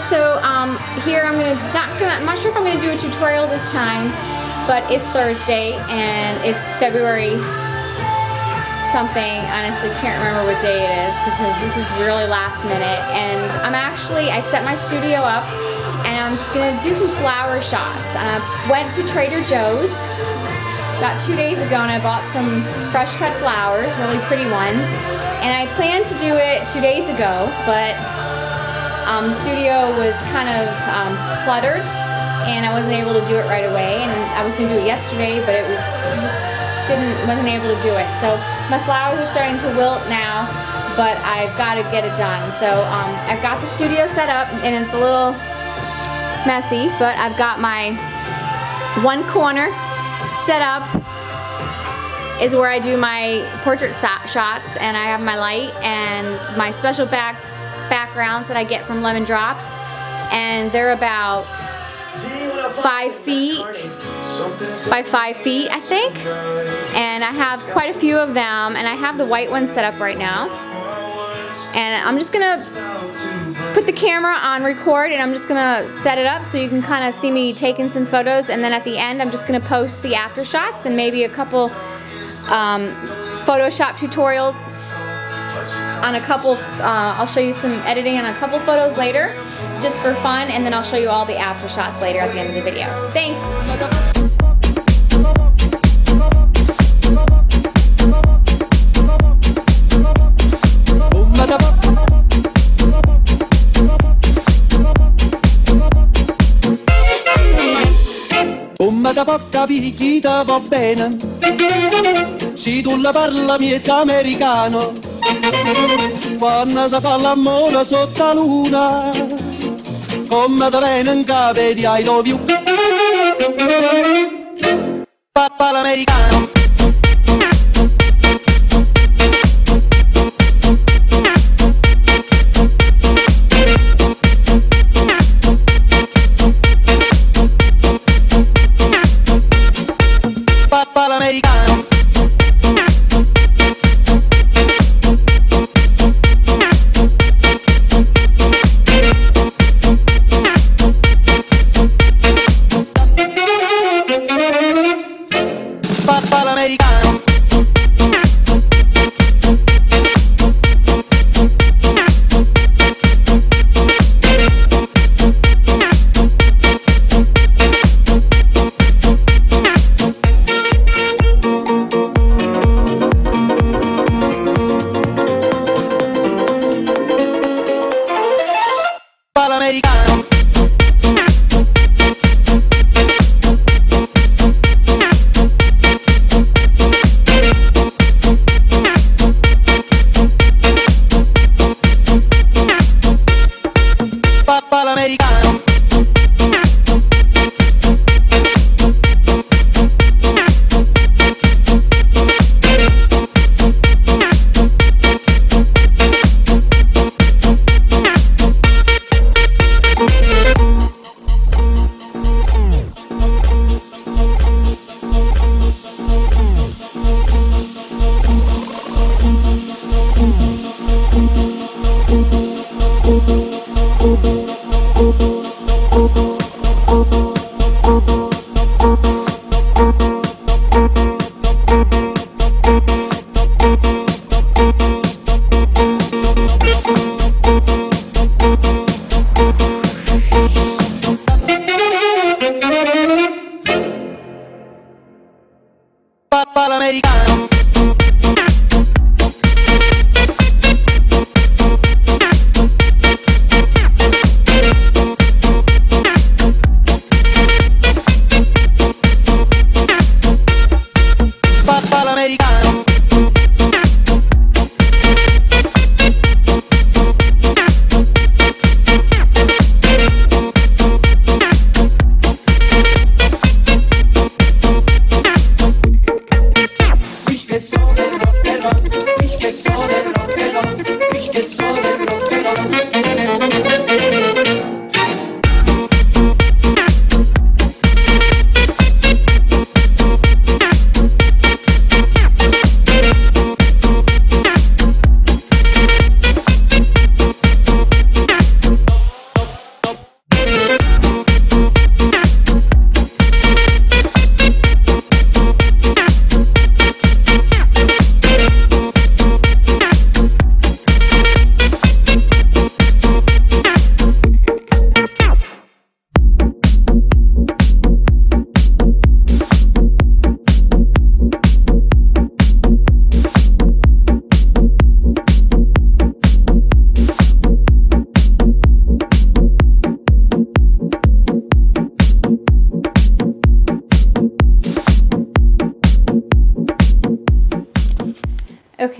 So here I'm not sure if I'm gonna do a tutorial this time, but it's Thursday and it's February something. Honestly, can't remember what day it is because this is really last minute. And I set my studio up and I'm gonna do some flower shots. I went to Trader Joe's about 2 days ago and I bought some fresh cut flowers, really pretty ones. And I planned to do it 2 days ago, but the studio was kind of cluttered and I wasn't able to do it right away, and I was going to do it yesterday, but wasn't able to do it. So my flowers are starting to wilt now, but I've got to get it done. So I've got the studio set up and it's a little messy, but I've got my one corner set up is where I do my portrait shots, and I have my light and my special backgrounds that I get from Lemon Drops, and they're about 5 feet by 5 feet, I think, and I have quite a few of them, and I have the white one set up right now, and I'm just gonna put the camera on record and I'm just gonna set it up so you can kind of see me taking some photos, and then at the end I'm just gonna post the after shots and maybe a couple Photoshop tutorials on a couple, I'll show you some editing on a couple photos later, just for fun, and then I'll show you all the after shots later at the end of the video. Thanks! Da porta picchita va bene, se tu la parla miezza americano, quando si fa l'amore sotto la luna, come da bene in capo di I love you, papà l'americano.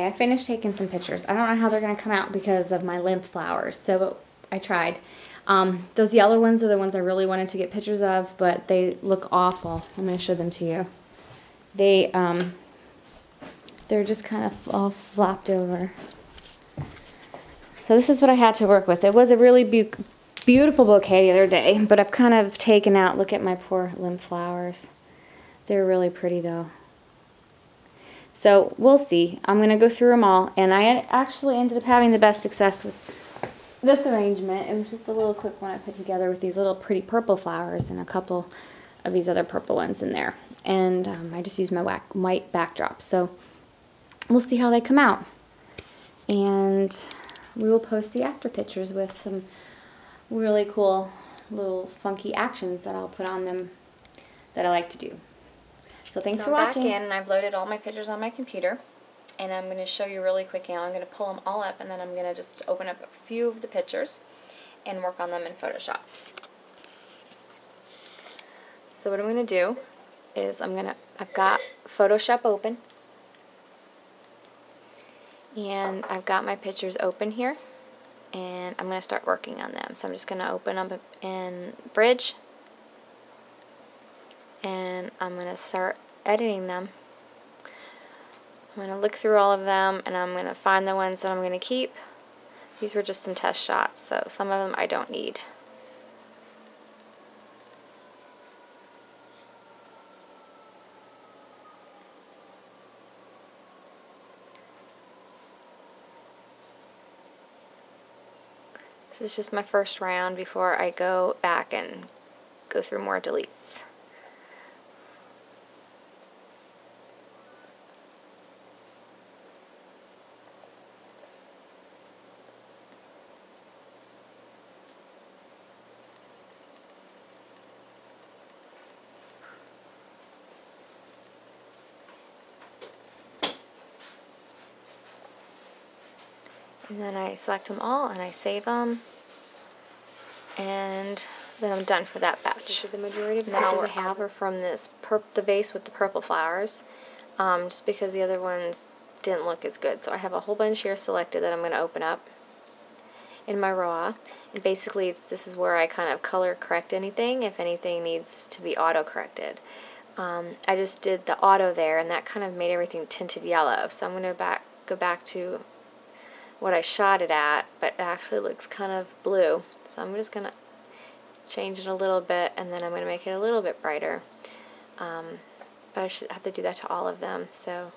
Okay, I finished taking some pictures. I don't know how they're going to come out because of my lymph flowers, so I tried. Those yellow ones are the ones I really wanted to get pictures of, but they look awful. I'm going to show them to you. They're just kind of all flopped over. So this is what I had to work with. It was a really beautiful bouquet the other day, but I've kind of taken out, look at my poor lymph flowers. They're really pretty though. So we'll see. I'm going to go through them all, and I actually ended up having the best success with this arrangement. It was just a little quick one I put together with these little pretty purple flowers and a couple of these other purple ones in there. And I just used my white backdrop. So we'll see how they come out. And we will post the after pictures with some really cool little funky actions that I'll put on them that I like to do. So thanks for watching. I'm back in, and I've loaded all my pictures on my computer, and I'm going to show you really quick now. I'm going to pull them all up, and then I'm going to just open up a few of the pictures and work on them in Photoshop. So what I'm going to do is I've got Photoshop open, and I've got my pictures open here, and I'm going to start working on them. So I'm just going to open up in Bridge, and I'm going to start editing them. I'm going to look through all of them, and I'm going to find the ones that I'm going to keep. These were just some test shots, so some of them I don't need. This is just my first round before I go back and go through more deletes. And then I select them all and I save them, and then I'm done for that batch. So the majority of the pictures I have are from this the vase with the purple flowers, just because the other ones didn't look as good. So I have a whole bunch here selected that I'm going to open up in my raw, and basically this is where I kind of color correct anything if anything needs to be auto corrected. I just did the auto there, and that kind of made everything tinted yellow. So I'm going to go back to what I shot it at, but it actually looks kind of blue. So I'm just going to change it a little bit, and then I'm going to make it a little bit brighter. But I should have to do that to all of them. So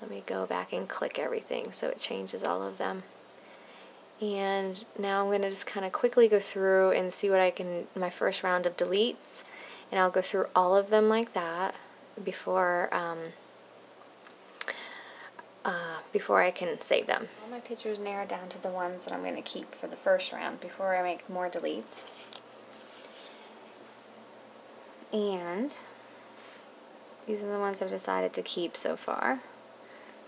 let me go back and click everything so it changes all of them. And now I'm going to just kind of quickly go through and see what I can, my first round of deletes, and I'll go through all of them like that before I can save them. All my pictures narrowed down to the ones that I'm going to keep for the first round before I make more deletes. And these are the ones I've decided to keep so far.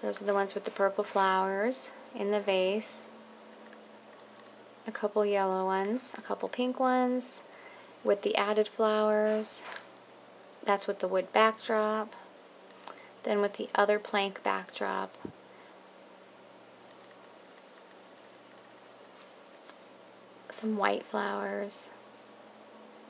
Those are the ones with the purple flowers in the vase, a couple yellow ones, a couple pink ones with the added flowers. That's with the wood backdrop. Then with the other plank backdrop, some white flowers,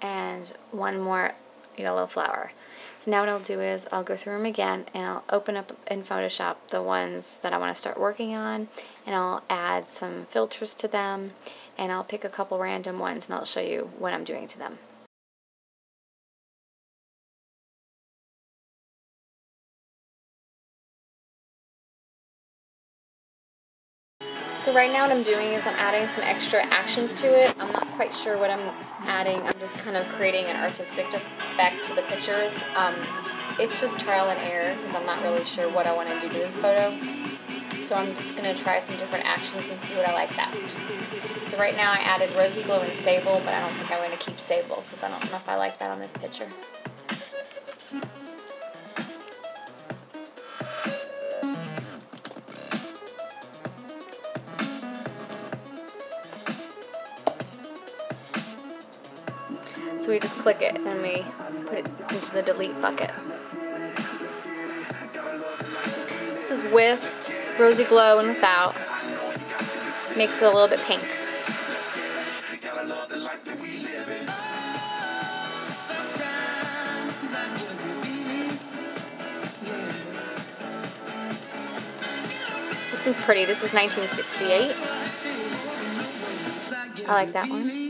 and one more yellow flower. So now what I'll do is I'll go through them again, and I'll open up in Photoshop the ones that I want to start working on, and I'll add some filters to them, and I'll pick a couple random ones, and I'll show you what I'm doing to them. So right now what I'm doing is I'm adding some extra actions to it. I'm not quite sure what I'm adding. I'm just kind of creating an artistic effect to the pictures. It's just trial and error because I'm not really sure what I want to do to this photo. So I'm just going to try some different actions and see what I like best. So right now I added rosy glow and sable, but I don't think I'm going to keep sable because I don't know if I like that on this picture. So we just click it and we put it into the delete bucket. This is with Rosy Glow and without. Makes it a little bit pink. This one's pretty. This is 1968. I like that one.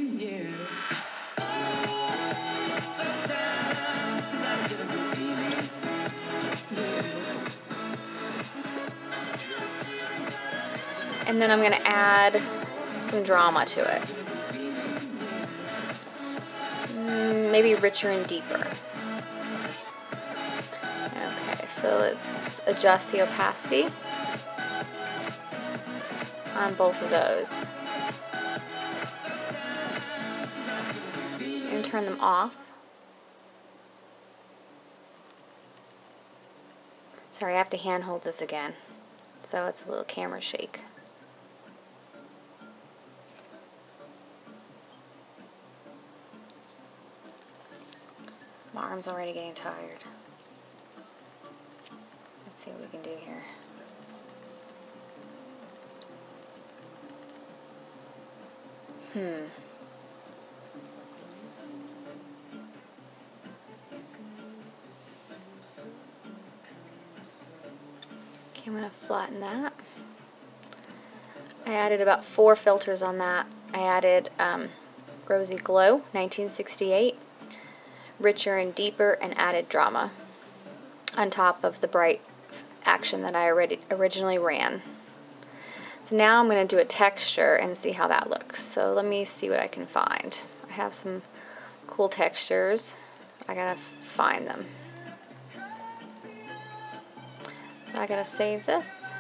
And then I'm going to add some drama to it. Maybe richer and deeper. Okay, so let's adjust the opacity on both of those. And turn them off. Sorry, I have to hand hold this again, so it's a little camera shake. My arm's already getting tired. Let's see what we can do here. Okay, I'm going to flatten that. I added about 4 filters on that. I added Rosy Glow, 1968, Richer and Deeper, and added Drama on top of the bright action that I originally ran. So now I'm going to do a texture and see how that looks. So let me see what I can find. I have some cool textures. I gotta find them. So I gotta save this.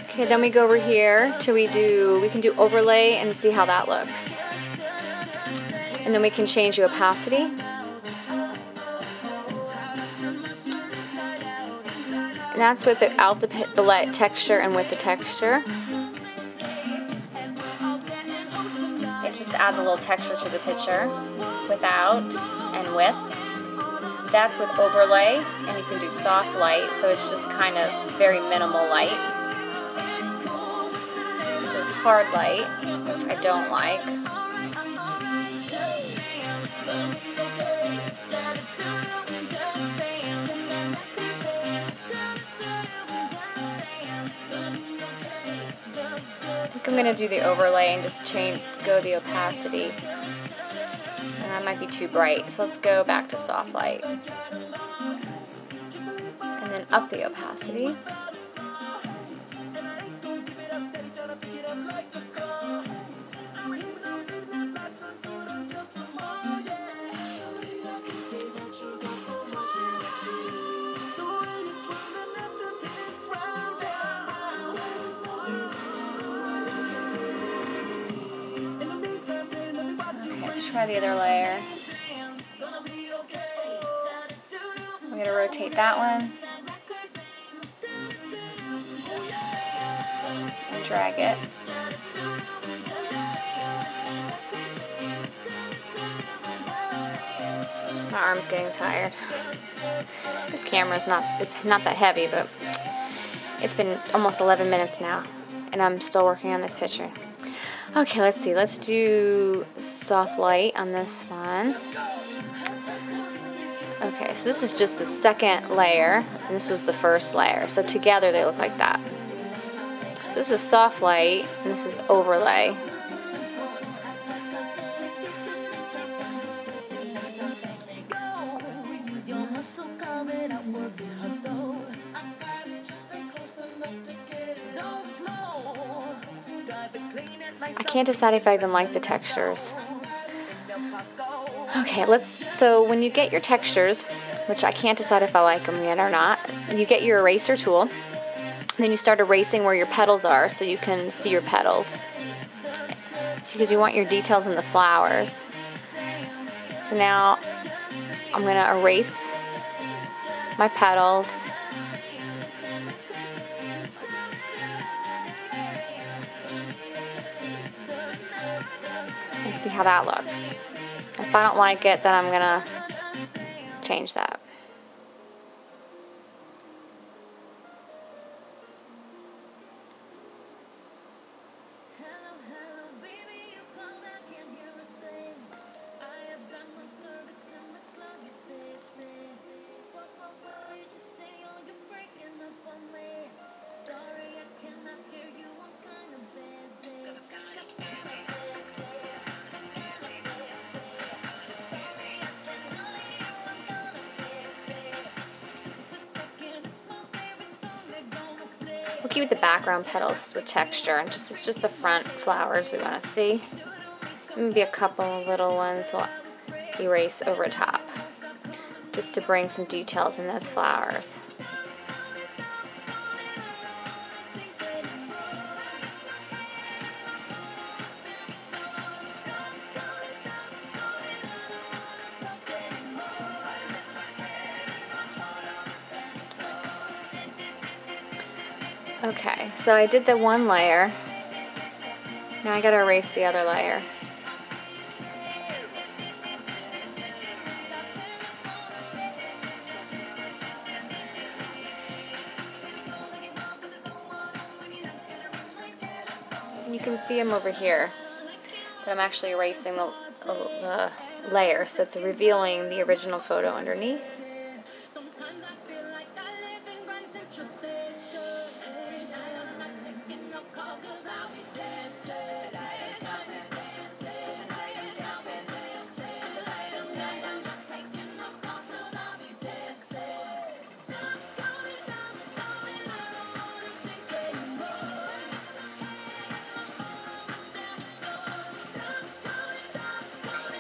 Okay, then we go over here till we can do overlay and see how that looks. And then we can change the opacity. And that's without the light texture and with the texture. It just adds a little texture to the picture, without and with. That's with overlay, and you can do soft light, so it's just kind of very minimal light. This is hard light, which I don't like. I think I'm going to do the overlay and just go the opacity. And that might be too bright, so let's go back to soft light. And then up the opacity. Let's try the other layer. I'm going to rotate that one and drag it. My arm's getting tired. This camera's not that heavy, but it's been almost 11 minutes now, and I'm still working on this picture. Okay, let's see. Let's do soft light on this one. Okay, so this is just the second layer, and this was the first layer. So together they look like that. So this is soft light, and this is overlay. I can't decide if I even like the textures. Okay, so when you get your textures, which I can't decide if I like them yet or not, you get your eraser tool, and then you start erasing where your petals are so you can see your petals. Because you want your details in the flowers. So now I'm going to erase my petals. see how that looks. If I don't like it, then I'm gonna change that. We'll keep the background petals with texture, and it's just the front flowers we want to see. Maybe a couple little ones we'll erase over top, just to bring some details in those flowers. Okay, so I did the one layer. Now I gotta erase the other layer. And you can see them over here, that I'm actually erasing the layer, so it's revealing the original photo underneath.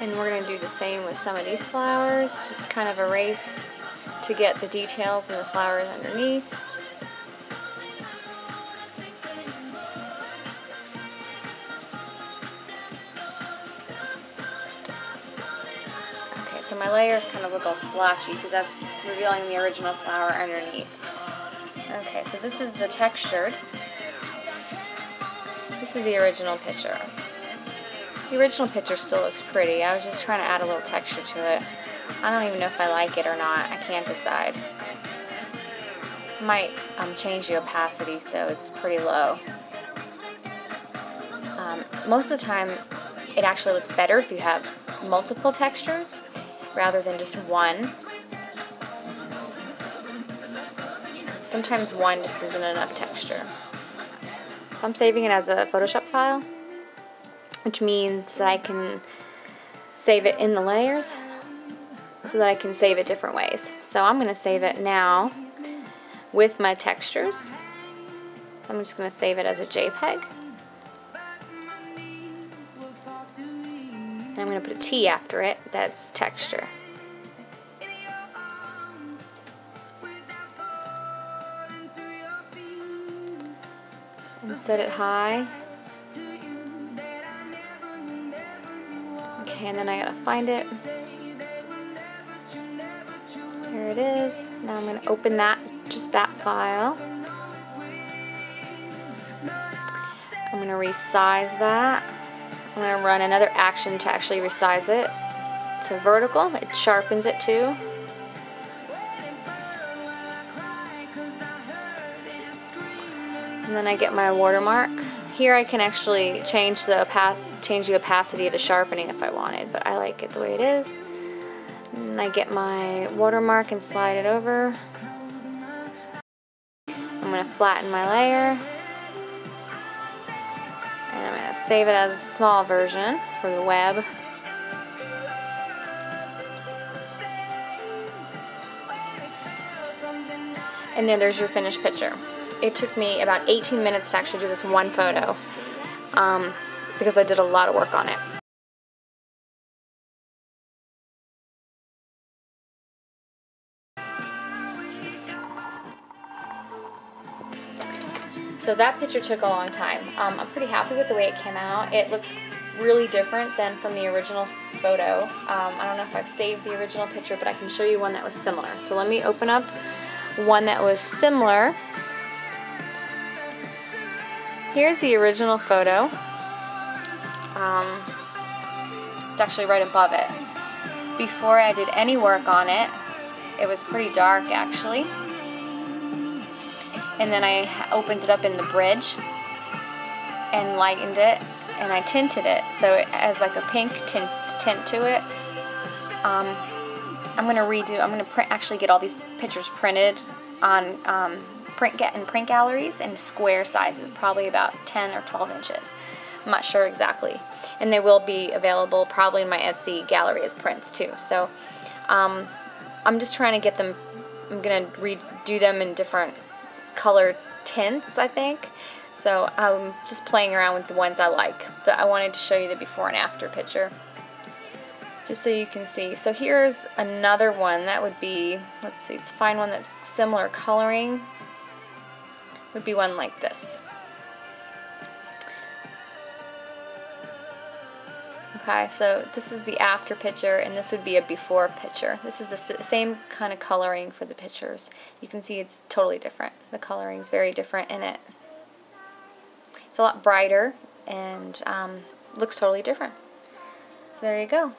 And we're going to do the same with some of these flowers, just kind of erase to get the details in the flowers underneath. Okay, so my layers kind of look all splotchy because that's revealing the original flower underneath. Okay, so this is the textured. This is the original picture. The original picture still looks pretty. I was just trying to add a little texture to it. I don't even know if I like it or not. I can't decide. I might change the opacity so it's pretty low. Most of the time, it actually looks better if you have multiple textures rather than just one. Sometimes one just isn't enough texture. So I'm saving it as a Photoshop file, which means that I can save it in the layers so that I can save it different ways. So I'm going to save it now with my textures. I'm just going to save it as a JPEG. And I'm going to put a T after it, that's texture. And set it high. Okay, and then I gotta find it. Here it is. Now I'm gonna open that, just that file. I'm gonna resize that. I'm gonna run another action to actually resize it to vertical. It sharpens it too. And then I get my watermark. Here I can actually change the opacity of the sharpening if I wanted, but I like it the way it is. And I get my watermark and slide it over. I'm going to flatten my layer. And I'm going to save it as a small version for the web. And then there's your finished picture. It took me about 18 minutes to actually do this one photo because I did a lot of work on it. So that picture took a long time. I'm pretty happy with the way it came out. It looks really different than from the original photo. I don't know if I've saved the original picture, but I can show you one that was similar. So let me open up one that was similar. Here's the original photo. It's actually right above it. Before I did any work on it, it was pretty dark actually. And then I opened it up in the bridge and lightened it, and I tinted it so it has like a pink tint to it. I'm gonna actually get all these pictures printed on print galleries in square sizes, probably about 10 or 12 inches. I'm not sure exactly, and they will be available probably in my Etsy gallery as prints too. So I'm just trying to get them. I'm gonna redo them in different color tints, I think. So I'm just playing around with the ones I like. But I wanted to show you the before and after picture, just so you can see. So here's another one that would be, let's see, let's find one that's similar coloring. Would be one like this. Okay, so this is the after picture, and this would be a before picture. This is the same kind of coloring for the pictures. You can see it's totally different. The coloring is very different in it. It's a lot brighter and looks totally different. So there you go.